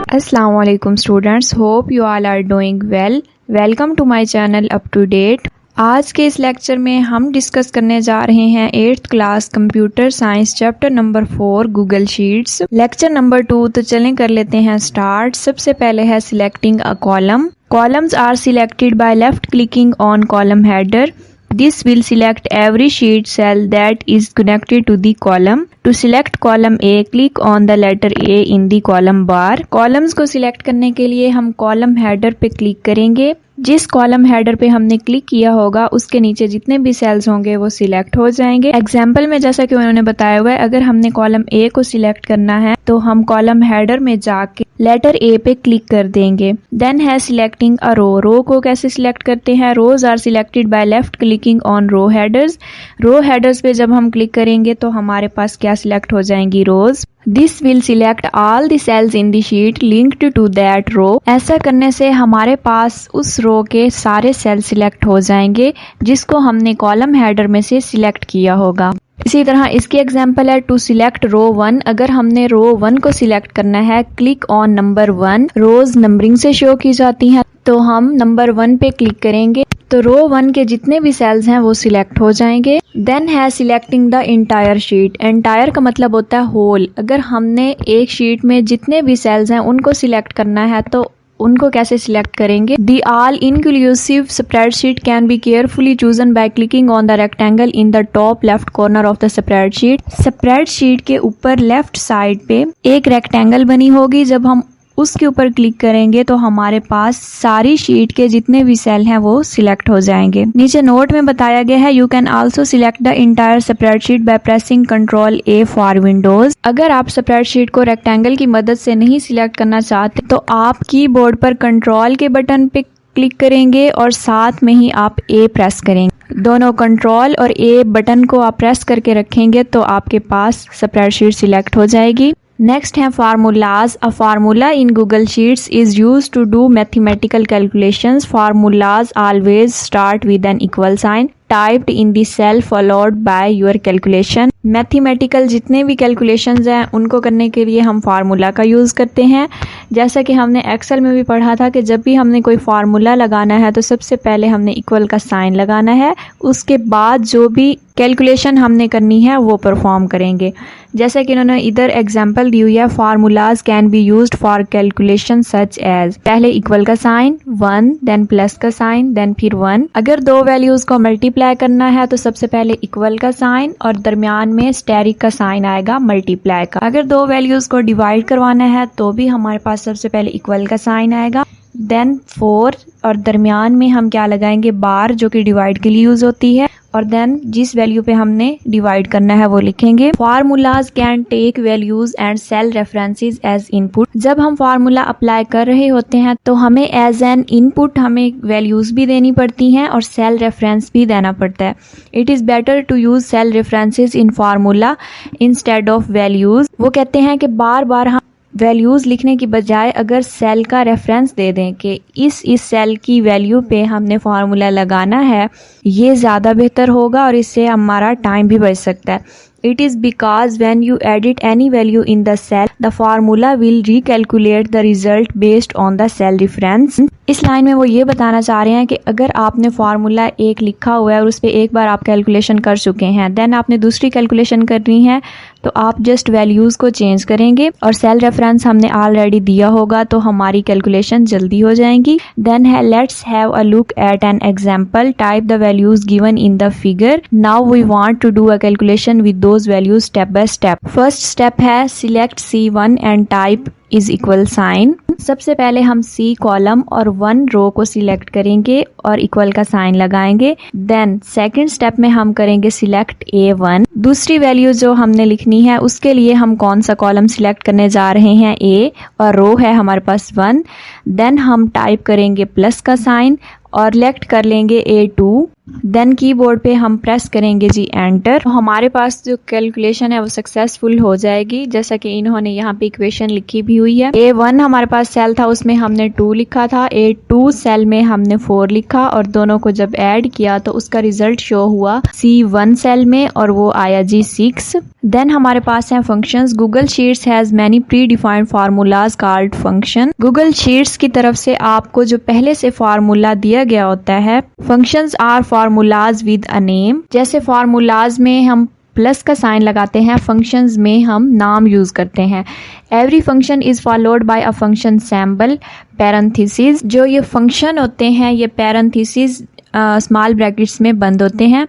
Assalamualaikum students, hope you all are doing well. Welcome to my channel up to date. आज के इस lecture में हम discuss करने जा रहे हैं 8th class computer science chapter number 4 Google sheets lecture number 2। तो चलें कर लेते हैं स्टार्ट। सबसे पहले है selecting a column. Columns are selected by left clicking on column header. This will select every sheet cell that is connected to the column. To select column A, click on the letter A in the column bar. Columns को select करने के लिए हम column header पे click करेंगे। जिस column header पे हमने क्लिक किया होगा उसके नीचे जितने भी सेल्स होंगे वो सिलेक्ट हो जाएंगे। एग्जाम्पल में जैसा कि उन्होंने बताया हुआ है, अगर हमने कॉलम ए को सिलेक्ट करना है तो हम कॉलम हेडर में जाके लेटर ए पे क्लिक कर देंगे। देन है सिलेक्टिंग अ रो। रो को कैसे सिलेक्ट करते हैं? Rows are selected by left clicking on row headers. Row headers पे जब हम क्लिक करेंगे तो हमारे पास क्या सिलेक्ट हो जाएंगी? Rows. This will select all the cells in the sheet linked to that row. ऐसा करने से हमारे पास उस रो के सारे सेल सिलेक्ट हो जाएंगे जिसको हमने कॉलम हेडर में से सिलेक्ट किया होगा। इसी तरह इसकी एग्जांपल है टू सिलेक्ट रो 1। अगर हमने रो 1 को सिलेक्ट करना है, click on number 1। Rows numbering से शो की जाती हैं तो हम नंबर 1 पे क्लिक करेंगे तो रो 1 के जितने भी सेल्स हैं वो सिलेक्ट हो जाएंगे। देन है selecting the entire sheet. Entire का मतलब होता है होल। अगर हमने एक शीट में जितने भी सेल्स हैं उनको सिलेक्ट करना है तो उनको कैसे सिलेक्ट करेंगे? The all inclusive spreadsheet can be carefully chosen by clicking on the rectangle in the top left corner of the spreadsheet. Spreadsheet के ऊपर लेफ्ट साइड पे एक रेक्टेंगल बनी होगी। जब हम उसके ऊपर क्लिक करेंगे तो हमारे पास सारी शीट के जितने भी सेल हैं वो सिलेक्ट हो जाएंगे। नीचे नोट में बताया गया है, you can also select the entire spreadsheet by pressing control A for Windows. अगर आप स्प्रेडशीट को रेक्टेंगल की मदद से नहीं सिलेक्ट करना चाहते तो आप कीबोर्ड पर कंट्रोल के बटन पे क्लिक करेंगे और साथ में ही आप ए प्रेस करेंगे। दोनों कंट्रोल और ए बटन को आप प्रेस करके रखेंगे तो आपके पास स्प्रेडशीट सिलेक्ट हो जाएगी। नेक्स्ट है formulas. A formula in Google Sheets is used to do mathematical calculations. Formulas always start with an equal sign typed in the cell followed by your calculation. Mathematical जितने भी calculations हैं उनको करने के लिए हम फार्मूला का यूज़ करते हैं। जैसा कि हमने एक्सेल में भी पढ़ा था कि जब भी हमने कोई फार्मूला लगाना है तो सबसे पहले हमने इक्वल का साइन लगाना है, उसके बाद जो भी कैलकुलेशन हमने करनी है वो परफॉर्म करेंगे। जैसा कि इन्होंने इधर एग्जांपल दी हुई है, formulas can be used for calculation such as. पहले इक्वल का साइन 1, देन प्लस का साइन, देन फिर 1। अगर दो वैल्यूज को मल्टीप्लाई करना है तो सबसे पहले इक्वल का साइन और दरमियान में स्टेरिक का साइन आएगा मल्टीप्लाई का। अगर दो वैल्यूज को डिवाइड करवाना है तो भी हमारे पास सबसे पहले इक्वल का साइन आएगा, देन 4 और दरमियान में हम क्या लगाएंगे? बार, जो कि डिवाइड के लिए यूज होती है, और देन जिस वैल्यू पे हमने डिवाइड करना है वो लिखेंगे। Formulas can take values and cell references as input. जब हम फार्मूला अप्लाई कर रहे होते हैं तो हमें एज एन इनपुट हमें वैल्यूज भी देनी पड़ती हैं और सेल रेफरेंस भी देना पड़ता है। It is better to use cell references in formula instead of values. वो कहते हैं कि बार बार हम वैल्यूज लिखने की बजाय अगर सेल का रेफरेंस दे दें कि इस सेल की वैल्यू पे हमने फार्मूला लगाना है, ये ज़्यादा बेहतर होगा और इससे हमारा टाइम भी बच सकता है। It is because when you edit any value in the cell, the formula will recalculate the result based on the cell reference. इस लाइन में वो ये बताना चाह रहे हैं कि अगर आपने फार्मूला एक लिखा हुआ है और उस पर एक बार आप कैलकुलेशन कर चुके हैं, देन आपने दूसरी कैलकुलेशन करनी है तो आप जस्ट वैल्यूज़ को चेंज करेंगे और सेल रेफरेंस हमने ऑलरेडी दिया होगा तो हमारी कैलकुलेशन जल्दी हो जाएंगी। देन है let's have a look at an example. Type the values given in the figure. Now we want to do a calculation with those values step by step. First step है select C1 and type is equal sign. सबसे पहले हम C column और 1 रो को select करेंगे और equal का sign लगाएंगे। देन सेकंड स्टेप में हम करेंगे सिलेक्ट A1। दूसरी वैल्यू जो हमने लिखनी है उसके लिए हम कौन सा कॉलम सिलेक्ट करने जा रहे हैं? A, और रो है हमारे पास 1। देन हम टाइप करेंगे प्लस का साइन और सिलेक्ट कर लेंगे A2। देन कीबोर्ड पे हम प्रेस करेंगे जी एंटर। तो हमारे पास जो कैलकुलेशन है वो सक्सेसफुल हो जाएगी, जैसा कि इन्होंने यहाँ पे इक्वेशन लिखी भी हुई है। A1 हमारे पास सेल था, उसमें हमने 2 लिखा था, A2 सेल में हमने 4 लिखा और दोनों को जब ऐड किया तो उसका रिजल्ट शो हुआ C1 सेल में और वो आया जी 6। देन हमारे पास है functions. Google sheets has many pre defined formulas called function. Google Sheets की तरफ से आपको जो पहले से फार्मूला दिया गया होता है, functions are formulas with a name. जैसे फार्मूलाज में हम प्लस का साइन लगाते हैं, फंक्शंस में हम नाम यूज करते हैं। Every function is followed by a function symbol parenthesis. जो ये फंक्शन होते हैं ये पैरेंथेसिस स्मॉल ब्रैकेट्स में बंद होते हैं,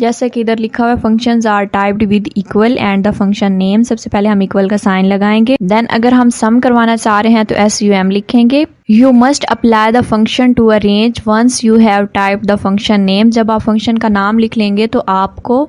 जैसे कि इधर लिखा हुआ है functions are typed with equal and the function name. सबसे पहले हम इक्वल का साइन लगाएंगे। देन अगर हम सम करवाना चाह रहे हैं तो SUM लिखेंगे। You must apply the function to a range once you have typed the function name. जब आप फंक्शन का नाम लिख लेंगे तो आपको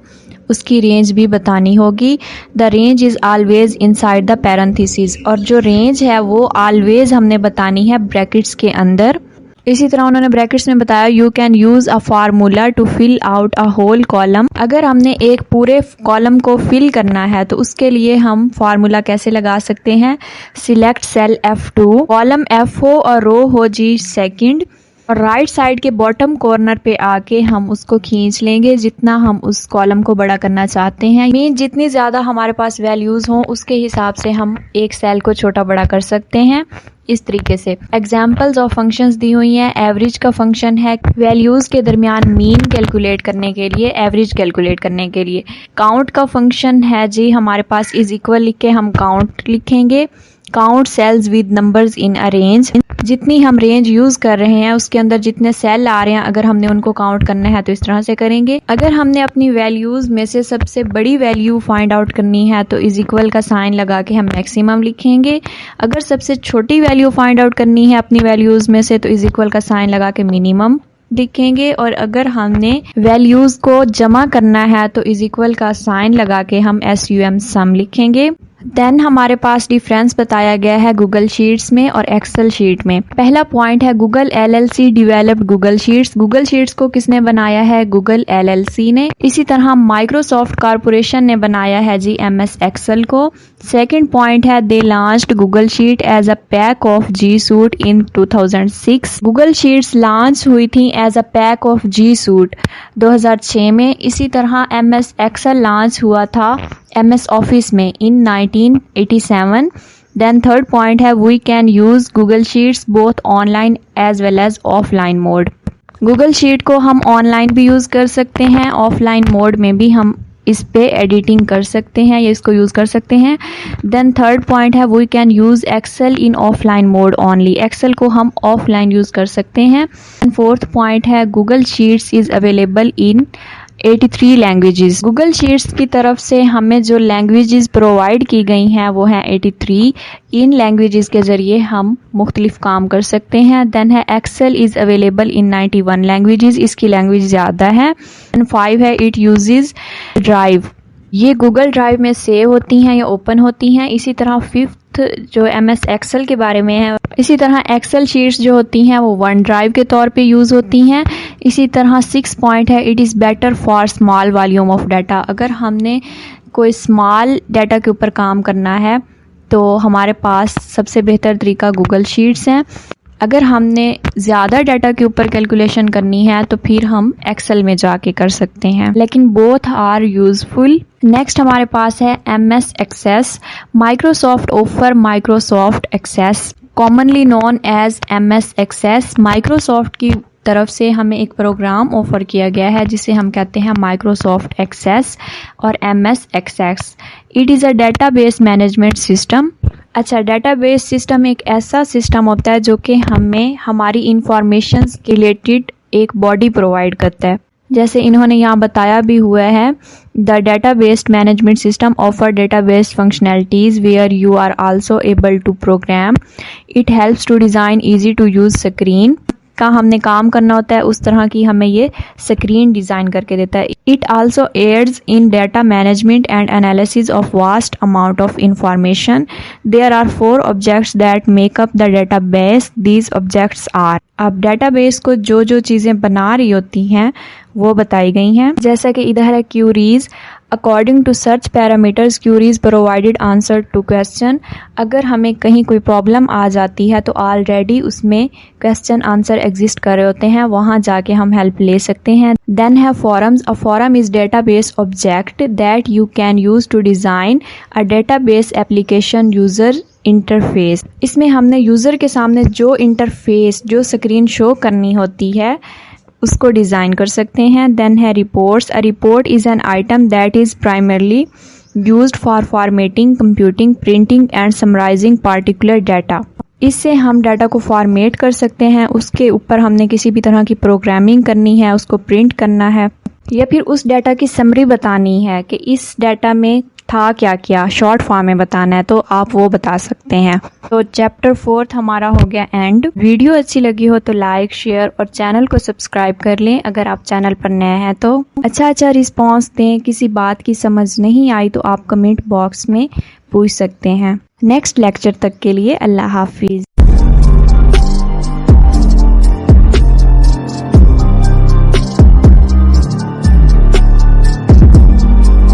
उसकी रेंज भी बतानी होगी। The range is always inside the parenthesis. और जो रेंज है वो ऑलवेज हमने बतानी है ब्रैकेट्स के अंदर। इसी तरह उन्होंने ब्रैकेट्स में बताया you can use a formula to fill out a whole column. अगर हमने एक पूरे कॉलम को फिल करना है तो उसके लिए हम फार्मूला कैसे लगा सकते हैं। Select cell F2, column F हो और रो हो जी सेकंड, और राइट साइड के बॉटम कॉर्नर पे आके हम उसको खींच लेंगे जितना हम उस कॉलम को बड़ा करना चाहते हैं। मीन जितनी ज़्यादा हमारे पास वैल्यूज़ हों उसके हिसाब से हम एक सेल को छोटा बड़ा कर सकते हैं इस तरीके से। एग्जाम्पल्स ऑफ फंक्शंस दी हुई हैं। एवरेज का फंक्शन है वैल्यूज़ के दरमियान मीन कैलकुलेट करने के लिए, एवरेज कैलकुलेट करने के लिए। काउंट का फंक्शन है जी हमारे पास इज इक्वल लिख के हम काउंट लिखेंगे। Count cells with numbers in a range. जितनी हम रेंज यूज कर रहे हैं उसके अंदर जितने सेल आ रहे हैं अगर हमने उनको काउंट करना है तो इस तरह से करेंगे। अगर हमने अपनी वैल्यूज में से सबसे बड़ी वैल्यू फाइंड आउट करनी है तो इज इक्वल का साइन लगा के हम मैक्सिमम लिखेंगे। अगर सबसे छोटी वैल्यू फाइंड आउट करनी है अपनी वैल्यूज में से तो इज इक्वल का साइन लगा के मिनिमम लिखेंगे। और अगर हमने वैल्यूज को जमा करना है तो इज इक्वल का साइन लगा के हम SUM सम लिखेंगे। देन हमारे पास डिफरेंस बताया गया है गूगल शीट्स में और एक्सेल शीट में। पहला पॉइंट है Google LLC developed Google sheets. Google sheets को किसने बनाया है? गूगल LLC ने। इसी तरह माइक्रोसॉफ्ट कॉरपोरेशन ने बनाया है जी MS एक्सेल को। सेकंड पॉइंट है they launched Google sheet as a pack of G suite in 2006। Google sheets launch हुई थी as a pack of G suite 2006 में। इसी तरह MS एक्सेल लॉन्च हुआ था MS ऑफिस में इन 1987। देन थर्ड पॉइंट है we can use Google Sheets both online as well as offline mode. Google Sheet को हम ऑनलाइन भी यूज कर सकते हैं, ऑफलाइन मोड में भी हम इस पे एडिटिंग कर सकते हैं या इसको यूज कर सकते हैं। देन थर्ड पॉइंट है we can use Excel in offline mode only. Excel को हम ऑफलाइन यूज कर सकते हैं। फोर्थ पॉइंट है Google Sheets is available in 83 languages. Google Sheets की तरफ से हमें जो लैंग्वेजेस प्रोवाइड की गई हैं वो हैं 83। इन लैंग्वेजेस के ज़रिए हम मुख्तलिफ काम कर सकते हैं। देन है Excel is available in 91 languages, इसकी लैंग्वेज ज़्यादा है। एंड 5 है इट यूजेस ड्राइव, ये गूगल ड्राइव में सेव होती हैं या ओपन होती हैं। इसी तरह फिफ्थ जो MS एक्सेल के बारे में है, इसी तरह एक्सेल शीट्स जो होती हैं वो वन ड्राइव के तौर पे यूज़ होती हैं। इसी तरह 6 पॉइंट है it is better for small volume of data. अगर हमने कोई स्मॉल डाटा के ऊपर काम करना है तो हमारे पास सबसे बेहतर तरीका गूगल शीट्स हैं। अगर हमने ज़्यादा डाटा के ऊपर कैलकुलेशन करनी है तो फिर हम एक्सेल में जाके कर सकते हैं, लेकिन बोथ आर यूजफुल। नेक्स्ट हमारे पास है MS Access. Microsoft offer Microsoft Access, commonly known as MS Access. Microsoft की तरफ से हमें एक प्रोग्राम ऑफर किया गया है जिसे हम कहते हैं माइक्रोसॉफ्ट एक्सेस और MS Access. It is a database management system. अच्छा, डेटाबेस सिस्टम एक ऐसा सिस्टम होता है जो कि हमें हमारी इंफॉर्मेशंस के रिलेटेड एक बॉडी प्रोवाइड करता है। जैसे इन्होंने यहाँ बताया भी हुआ है, the database management system offer database functionalities where you are also able to program. It helps to design easy to use screen का हमने काम करना होता है उस तरह की हमें ये स्क्रीन डिज़ाइन करके देता है। It also aids in data management and analysis of vast amount of information. There are 4 objects that make up the database. These objects are, अब डेटाबेस को जो जो चीज़ें बना रही होती हैं वो बताई गई हैं। जैसा कि इधर है queries, according to search parameters queries provided answer to question. अगर हमें कहीं कोई प्रॉब्लम आ जाती है तो ऑलरेडी उसमें क्वेश्चन आंसर एग्जिस्ट कर रहे होते हैं, वहाँ जाके हम हेल्प ले सकते हैं। देन है forms. A form is database object that you can use to design a database application user interface. इसमें हमने यूज़र के सामने जो इंटरफेस, जो स्क्रीन शो करनी होती है उसको डिज़ाइन कर सकते हैं। देन है reports. A report is an item that is primarily used for formatting, computing, printing and summarising particular data. इससे हम डाटा को फॉर्मेट कर सकते हैं, उसके ऊपर हमने किसी भी तरह की प्रोग्रामिंग करनी है, उसको प्रिंट करना है या फिर उस डाटा की समरी बतानी है कि इस डाटा में था क्या क्या, शॉर्ट फॉर्म में बताना है तो आप वो बता सकते हैं। तो चैप्टर 4 हमारा हो गया एंड। वीडियो अच्छी लगी हो तो लाइक, शेयर और चैनल को सब्सक्राइब कर लें अगर आप चैनल पर नए हैं तो। अच्छा रिस्पांस दें। किसी बात की समझ नहीं आई तो आप कमेंट बॉक्स में पूछ सकते हैं। नेक्स्ट लेक्चर तक के लिए अल्लाह हाफिज़।